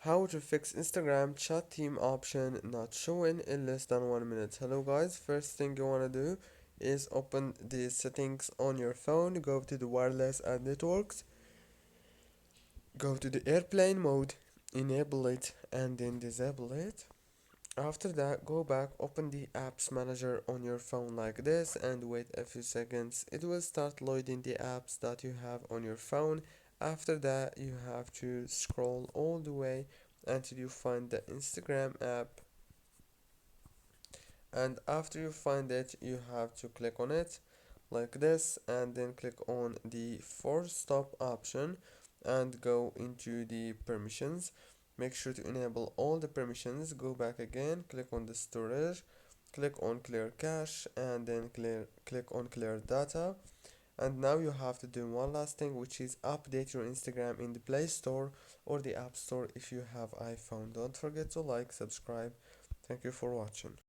How to fix Instagram chat theme option not showing in less than 1 minute. Hello guys, first thing you wanna do is open the settings on your phone, go to the wireless and networks, go to the airplane mode, enable it and then disable it. After that, go back, open the apps manager on your phone like this and wait a few seconds. It will start loading the apps that you have on your phone. After that, you have to scroll all the way until you find the Instagram app, and after you find it, you have to click on it like this and then click on the force stop option and go into the permissions. Make sure to enable all the permissions. Go back again, click on the storage, click on clear cache and then click on clear data. And now you have to do one last thing, which is update your Instagram in the Play Store or the App Store if you have iPhone. Don't forget to like, subscribe. Thank you for watching.